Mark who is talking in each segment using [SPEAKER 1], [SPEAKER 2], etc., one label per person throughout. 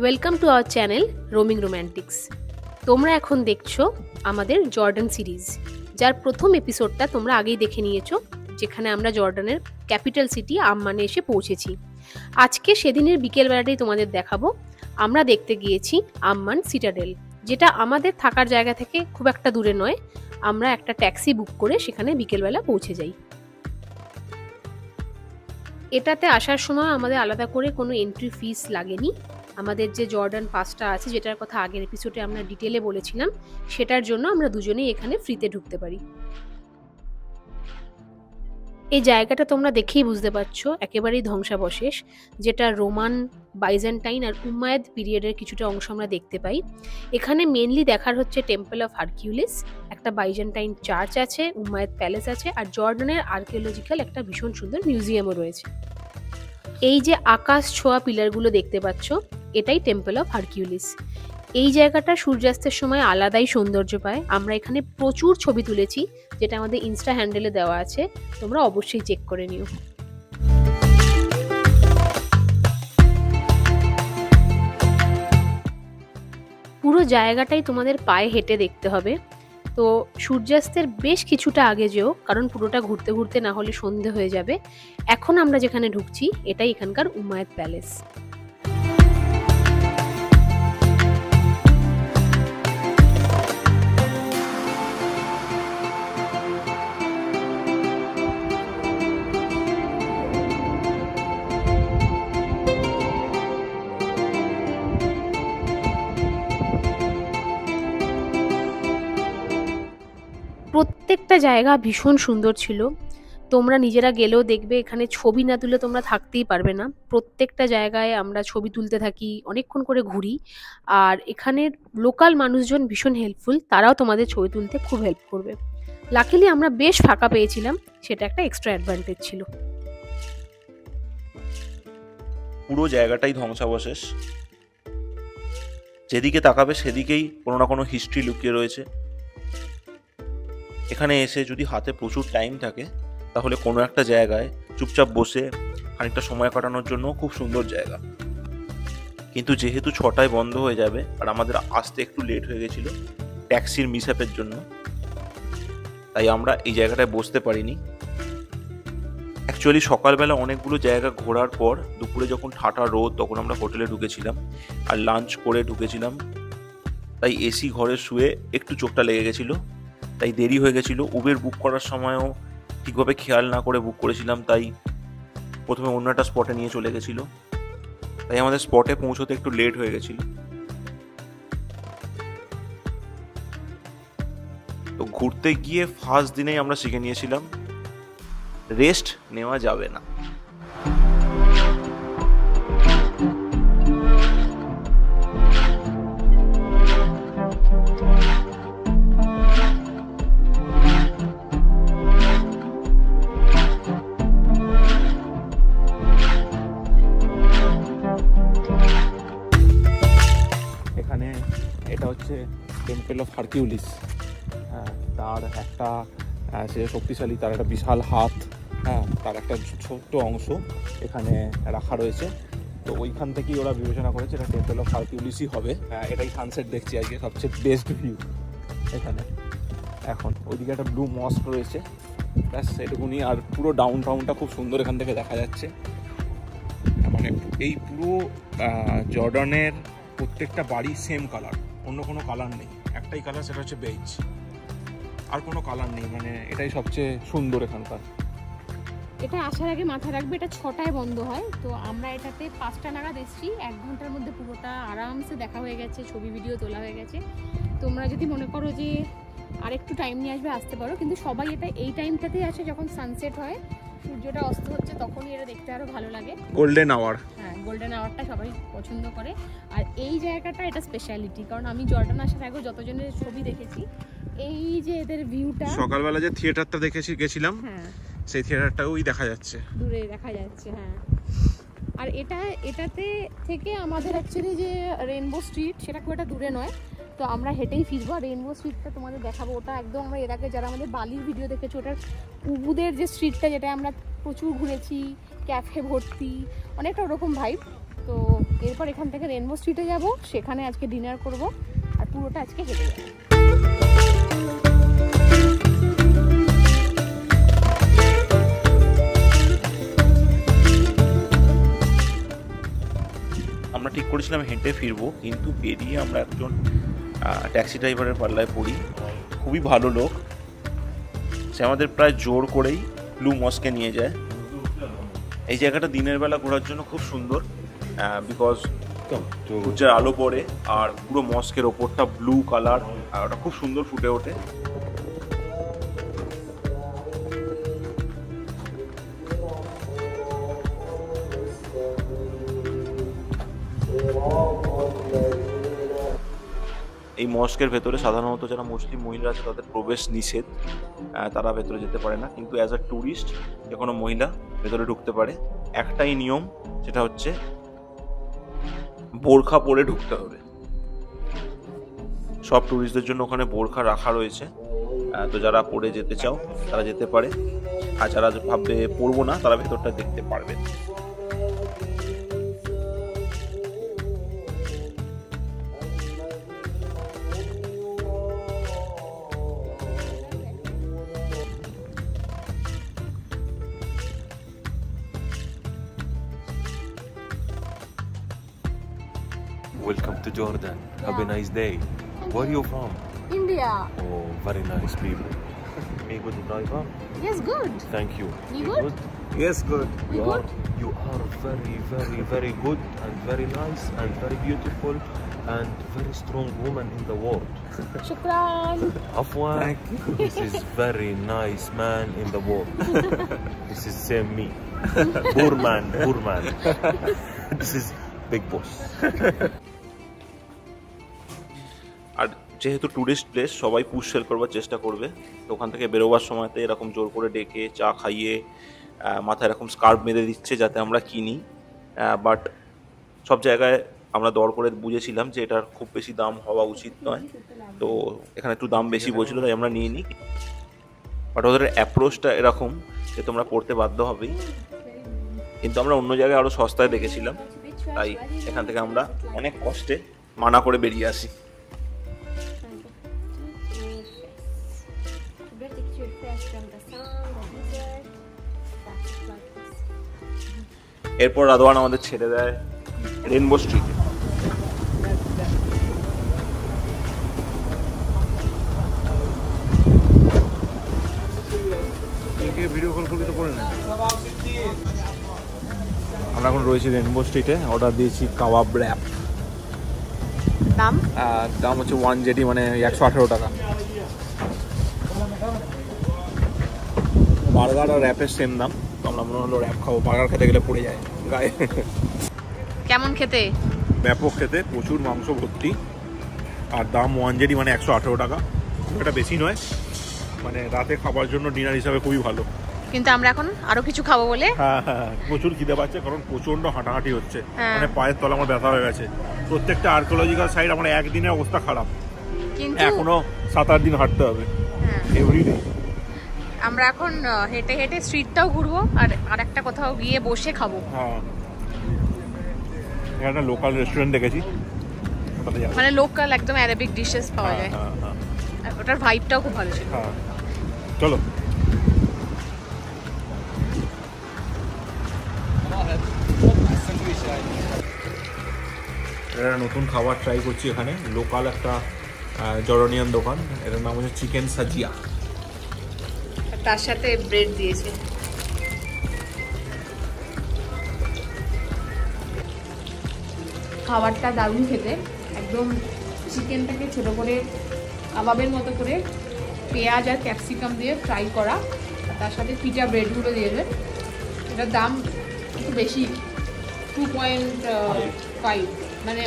[SPEAKER 1] Welcome to our channel roaming রোম্যান্টিক্স। তোমরা এখন দেখছো আমাদের জর্ডান সিরিজ, যার প্রথম এপিসোডটা তোমরা আগেই দেখে নিয়েছো, যেখানে আমরা জর্ডানের ক্যাপিটাল সিটি আম্মানে এসে পৌঁছেছি। আজকে সেদিনের বিকেলবেলাটাই তোমাদের দেখাবো। আমরা দেখতে গিয়েছি আম্মান সিটাডেল, যেটা আমাদের থাকার জায়গা থেকে খুব একটা দূরে নয়। আমরা একটা ট্যাক্সি বুক করে সেখানে বিকেলবেলা পৌঁছে যাই। এটাতে আসার সময় আমাদের আলাদা করে কোনো এন্ট্রি ফিস লাগেনি। আমাদের যে জর্ডান পাসটা আছে, যেটার কথা আগের এপিসোডে আমরা ডিটেলে বলেছিলাম, সেটার জন্য আমরা দুজনেই এখানে ফ্রিতে ঢুকতে পারি। এই জায়গাটা তোমরা দেখেই বুঝতে পারছো একেবারেই ধ্বংসাবশেষ, যেটা রোমান, বাইজেন্টাইন আর উমায়দ পিরিয়ডের কিছুটা অংশ আমরা দেখতে পাই। এখানে মেনলি দেখার হচ্ছে টেম্পল অফ হারকিউলিস, একটা বাইজেন্টাইন চার্চ আছে, উমায়দ প্যালেস আছে, আর জর্ডানের আর্কিওলজিক্যাল একটা ভীষণ সুন্দর মিউজিয়ামও রয়েছে। এই যে আকাশ ছোঁয়া পিলারগুলো দেখতে পাচ্ছ, এটাই টেম্পল অফ হারকিউলিস। এই জায়গাটা সূর্যাস্তের সময় আলাদাই সৌন্দর্য পায়। আমরা এখানে প্রচুর ছবি তুলেছি, যেটা আমাদের ইনস্টা হ্যান্ডেলে দেওয়া আছে, তোমরা অবশ্যই চেক করে নিও। পুরো জায়গাটাই তোমাদের পায়ে হেঁটে দেখতে হবে। তো সূর্যাস্তের বেশ কিছুটা আগে যেও, কারণ পুরোটা ঘুরতে ঘুরতে না হলে সন্ধে হয়ে যাবে। এখন আমরা যেখানে ঢুকছি এটাই এখানকার উমায়দ প্যালেস। প্রত্যেকটা জায়গা ভীষণ সুন্দর ছিল। তোমরা নিজেরা গেলেও দেখবে এখানে ছবি না তুলে তোমরা থাকতেই পারবে না। প্রত্যেকটা জায়গায় আমরা ছবি তুলতে থাকি, অনেকক্ষণ করে ঘুরি। আর এখানের লোকাল মানুষজন ভীষণ হেল্পফুল, তারাও তোমাদের ছবি তুলতে খুব হেল্প করবে। লাকিলি আমরা বেশ ফাঁকা পেয়েছিলাম, সেটা একটা এক্সট্রা অ্যাডভান্টেজ ছিল।
[SPEAKER 2] পুরো জায়গাটাই ধ্বংসাবশেষ, যেদিকে তাকাবে সেদিকেই কোনো না কোনো হিস্ট্রি লুকিয়ে রয়েছে। এখানে এসে যদি হাতে প্রচুর টাইম থাকে, তাহলে কোনো একটা জায়গায় চুপচাপ বসে খানিকটা সময় কাটানোর জন্য খুব সুন্দর জায়গা। কিন্তু যেহেতু 6টায় বন্ধ হয়ে যাবে আর আমাদের আসতে একটু লেট হয়ে গেছিল ট্যাক্সির মিসহ্যাপের জন্য, তাই আমরা এই জায়গাটায় বসতে পারিনি। অ্যাকচুয়ালি সকালবেলা অনেকগুলো জায়গা ঘোরার পর দুপুরে যখন ঠাটা রোদ, তখন আমরা হোটেলে ঢুকেছিলাম আর লাঞ্চ করে ঢুকেছিলাম। তাই এসি ঘরে শুয়ে একটু চোখটা লেগে গেছিলো, তাই দেরি হয়ে গেছিলো। উবের বুক করার সময়ও ঠিকভাবে খেয়াল না করে বুক করেছিলাম, তাই প্রথমে অন্য একটা স্পটে নিয়ে চলে গেছিলো। তাই আমাদের স্পটে পৌঁছতে একটু লেট হয়ে গেছিলো। তো ঘুরতে গিয়ে ফার্স্ট দিনেই আমরা শিখে নিয়েছিলাম রেস্ট নেওয়া যাবে না। এখানে এটা হচ্ছে টেম্পল অফ হারকিউলিস। তার একটা সে শক্তিশালী, তার একটা বিশাল হাত, তার একটা ছোট্ট অংশ এখানে রাখা রয়েছে। তো ওইখান থেকেই ওরা বিবেচনা করেছে এটা টেম্পল অফ হারকিউলিসই হবে। এটাই সানসেট দেখছি আজকে সবচেয়ে বেস্ট ভিউ এখানে। এখন ওইদিকে একটা ব্লু মস্ক রয়েছে, ব্যাস এটুকুনি। আর পুরো ডাউন টাউনটা খুব সুন্দর এখান থেকে দেখা যাচ্ছে। মানে এই পুরো জর্ডানের প্রত্যেকটা বাড়ি সেম কালার, অন্য কোনো কালার নেই। একটাই কালার, সেটা হচ্ছে বেজ, আর কোনো কালার নেই। মানে এটাই সবচেয়ে সুন্দর এখানকার।
[SPEAKER 1] এটা আসার আগে মাথায় রাখবে এটা 6টায় বন্ধ হয়। তো আমরা এটাতে 5টা নাগাদ এসেছি। 1 ঘন্টার মধ্যে পুরোটা আরামসে দেখা হয়ে গেছে, ছবি ভিডিও তোলা হয়ে গেছে। তোমরা যদি মনে করো যে আর একটু টাইম নিয়ে আসবে, আসতে পারো। কিন্তু সবাই এটা এই টাইমটাতেই আসে যখন সানসেট হয়, সূর্যটা অস্ত হচ্ছে, তখনই এটা দেখতে আরো ভালো লাগে।
[SPEAKER 2] গোল্ডেন আওয়ার,
[SPEAKER 1] হ্যাঁ, গোল্ডেন আওয়ারটা সবাই পছন্দ করে। আর এই জায়গাটা এটা স্পেশালিটি, কারণ আমি জর্ডান আসার আগেও যতজনের ছবি দেখেছি, এই যে এদের ভিউটা,
[SPEAKER 2] সকালবেলা যে থিয়েটারটা গেছিলাম,
[SPEAKER 1] হ্যাঁ
[SPEAKER 2] সেই থিয়েটারটাই দেখা যাচ্ছে,
[SPEAKER 1] দূরে দেখা যাচ্ছে। হ্যাঁ, আর এটাতে থেকে আমাদের অ্যাকচুয়ালি যে রেইনবো স্ট্রিট, সেটা খুব একটা দূরে নয়। তো আমরা হেঁটেই ফিরবো। আর রেইনবো স্ট্রিটটা তোমাদের দেখাবো। ওটা একদম আমরা এর আগে যারা আমাদের বালির ভিডিও দেখেছো, ওটার উবুদের যে স্ট্রিটটা, যেটা আমরা প্রচুর ঘুরেছি, ক্যাফে ভর্তি, অনেকটা ওরকম ভাইব। তো এরপর এখান থেকে রেনবো স্ট্রিটে যাব, সেখানে আজকে ডিনার করব আর পুরোটা আজকে হেঁটে যাবো।
[SPEAKER 2] আমরা ঠিক করেছিলাম হেঁটে ফিরবো, কিন্তু বেরিয়ে আমরা একজন ট্যাক্সি ড্রাইভারের পাল্লায় পড়ি। খুবই ভালো লোক, সে আমাদের প্রায় জোর করেই ব্লু মস্কে নিয়ে যায়। এই জায়গাটা দিনের বেলা ঘোরার জন্য খুব সুন্দর, বিকজ সূর্যের আলো পড়ে আর পুরো মস্কের ওপরটা ব্লু কালার, আর ওটা খুব সুন্দর ফুটে ওঠে। এই মস্কের ভেতরে সাধারণত যারা মুসলিম মহিলা আছে তাদের প্রবেশ নিষেধ, তারা ভেতরে যেতে পারে না, কিন্তু অ্যাজ আ ট্যুরিস্ট যে কোনো মহিলা ভেতরে ঢুকতে পারে। একটাই নিয়ম, সেটা হচ্ছে বোরখা পরে ঢুকতে হবে। সব ট্যুরিস্টদের জন্য ওখানে বোরখা রাখা রয়েছে, তো যারা পরে যেতে চাও তারা যেতে পারে, আর যারা ভাববে পরবো না তারা ভেতরটা দেখতে পারবে।
[SPEAKER 3] Welcome to Jordan. Have a nice day. Where are you from?
[SPEAKER 1] India.
[SPEAKER 3] Oh, very nice people. Me good driver?
[SPEAKER 1] Yes, good.
[SPEAKER 3] Thank you.
[SPEAKER 1] You
[SPEAKER 3] You
[SPEAKER 1] good?
[SPEAKER 4] Yes, good.
[SPEAKER 1] You good?
[SPEAKER 3] You are very, very, very good and very nice and very beautiful and very strong woman in the world.
[SPEAKER 1] Shukran.
[SPEAKER 3] Afwan,
[SPEAKER 4] Thank you.
[SPEAKER 3] this is very nice man in the world. This is same me. Poor man, poor man. This is big boss.
[SPEAKER 2] আর যেহেতু tourist place, সবাই push sell করবার চেষ্টা করবে, তো ওখান থেকে বেরোবার সময়তে এরকম জোর করে ডেকে চা খাইয়ে মাথায় এরকম স্কার্ফ বেঁধে দিচ্ছে যাতে আমরা কিনি। বাট সব জায়গায় আমরা দর করে বুঝেছিলাম যে এটার খুব বেশি দাম হওয়া উচিত নয়, তো এখানে একটু দাম বেশি বলছিল তাই আমরা নিয়ে নিই। বাট ওদের অ্যাপ্রোচটা এরকম যে তোমরা পড়তে বাধ্য হবেই, কিন্তু আমরা অন্য জায়গায় আরও সস্তায় দেখেছিলাম, তাই এখান থেকে আমরা অনেক কষ্টে মানা করে বেরিয়ে আসি। এরপর রাদওয়ান আমাদের ছেড়ে দেয় রেনবো স্ট্রিটে।
[SPEAKER 4] ভিডিও কল করবি তো করে না।
[SPEAKER 2] আমরা এখন রয়েছি রেনবো স্ট্রিটে, অর্ডার দিয়েছি কাবাব র্যাপ।
[SPEAKER 1] দাম?
[SPEAKER 2] দাম হচ্ছে 1 জেডি, মানে 118 টাকা। বার্গার আর র্যাপের সেম দাম, তো আমরা মনে হলো র্যাপ খাবো, বার্গার খেতে গেলে পড়ে যায় গায়ে।
[SPEAKER 1] কেমন খেতে?
[SPEAKER 2] ব্যাপক খেতে, প্রচুর মাংস ভর্তি, আর দাম 1 জেডি মানে 118 টাকা। খুব একটা বেশি নয়, মানে রাতে খাবার জন্য ডিনার হিসাবে খুবই ভালো।
[SPEAKER 1] কিন্তু আমরা এখন আরো কিছু খাবো বলে
[SPEAKER 2] হ্যাঁ হ্যাঁ, প্রচুর খিদে পাচ্ছে, কারণ প্রচন্ড হাঁটাহাঁটি হচ্ছে,
[SPEAKER 1] হ্যাঁ।
[SPEAKER 2] মানে পায়ের তলা আমার ব্যথা হয়ে গেছে। প্রত্যেকটা আর্কিওলজিক্যাল সাইট আমার একদিনের অবস্থা খারাপ,
[SPEAKER 1] কিন্তু
[SPEAKER 2] এখনো 7-8 দিন হাঁটতে হবে
[SPEAKER 1] হ্যাঁ,
[SPEAKER 2] এভরিডে।
[SPEAKER 1] আমরা এখন হেঁটে হেঁটে স্ট্রিটটাও ঘুরবো আর একটা কোথাও গিয়ে বসে খাবো।
[SPEAKER 2] হ্যাঁ, এখানে লোকাল রেস্টুরেন্ট দেখেছি, ওটাতে যাবো।
[SPEAKER 1] মানে লোকাল একদম অ্যারাবিক ডিশেস পাওয়া
[SPEAKER 2] হ্যাঁ
[SPEAKER 1] যায়,
[SPEAKER 2] হ্যাঁ হ্যাঁ
[SPEAKER 1] আর ওটার ভাইবটাও খুব ভালো ছিল।
[SPEAKER 2] হ্যাঁ, চলো। এটা নতুন খাবার ট্রাই করছি এখানে, লোকাল একটা জর্ডানিয়ান দোকান, এটার নাম হচ্ছে চিকেন সাজিয়া।
[SPEAKER 1] তার সাথে ব্রেড দিয়েছে। খাবারটা দারুণ খেতে, একদম চিকেনটাকে ছোট করে কাবাবের মতো করে পেঁয়াজ আর ক্যাপসিকাম দিয়ে ফ্রাই করা, আর তার সাথে পিটা ব্রেডগুলো দিয়েছে। এটার দাম একটু বেশি, 2.5, মানে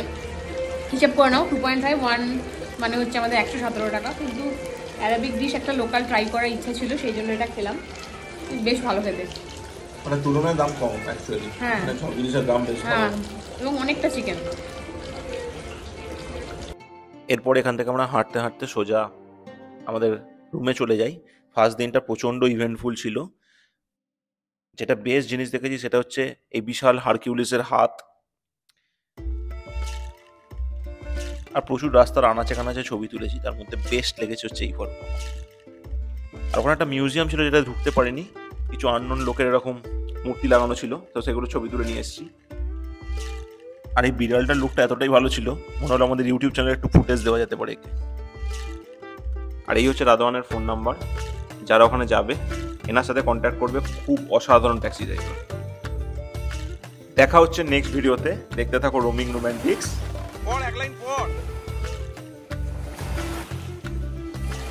[SPEAKER 1] হিসেব করে নাও 2.5, 1 মানে হচ্ছে আমাদের 117 টাকা। কিন্তু অ্যারাবিক ডিশ একটা লোকাল ট্রাই করার ইচ্ছা ছিল, সেই জন্য এটা খেলাম, বেশ ভালো খেতে।
[SPEAKER 2] মানে তুলনায় দাম কম অ্যাকচুয়ালি,
[SPEAKER 1] হ্যাঁ।
[SPEAKER 2] মানে সব জিনিসের দাম বেশ কম।
[SPEAKER 1] হ্যাঁ, এবং অনেকটা চিকেন।
[SPEAKER 2] এরপর এখান থেকে আমরা হাঁটতে হাঁটতে সোজা আমাদের রুমে চলে যাই। ফার্স্ট দিনটা প্রচণ্ড ইভেন্টফুল ছিল। যেটা বেস্ট জিনিস দেখেছি সেটা হচ্ছে এই বিশাল হারকিউলিসের হাত,
[SPEAKER 3] আর প্রচুর রাস্তার আনাচে কানাচে ছবি তুলেছি, তার মধ্যে বেস্ট লেগেছে হচ্ছে এই ফটো। আর ওখানে একটা মিউজিয়াম ছিল যেটা ঢুকতে পারিনি, কিছু আননোন লোকের এরকম মূর্তি লাগানো ছিল, তো সেগুলো ছবি তুলে নিয়ে এসেছি। আর এই বিড়ালটার লুকটা এতটাই ভালো ছিল, মনে হলো আমাদের ইউটিউব চ্যানেলে একটু ফুটেজ দেওয়া যেতে পারে একে। আর এই হচ্ছে রাধাওয়ানের ফোন নাম্বার, যারা ওখানে যাবে এনার সাথে কন্ট্যাক্ট করবে, খুব অসাধারণ ট্যাক্সি ড্রাইভার। দেখা হচ্ছে নেক্সট ভিডিওতে, দেখতে থাকো রোমিং রোম্যান্টিক্স।
[SPEAKER 2] পড় এক লাইন পড়,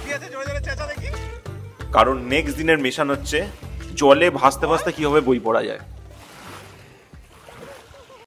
[SPEAKER 2] কি আছে জোরে জোরে চেঁচা দেখি।
[SPEAKER 3] কারণ নেক্সট দিনের মিশন হচ্ছে জলে ভাসতে ভাসতে কিভাবে বই পড়া যায়।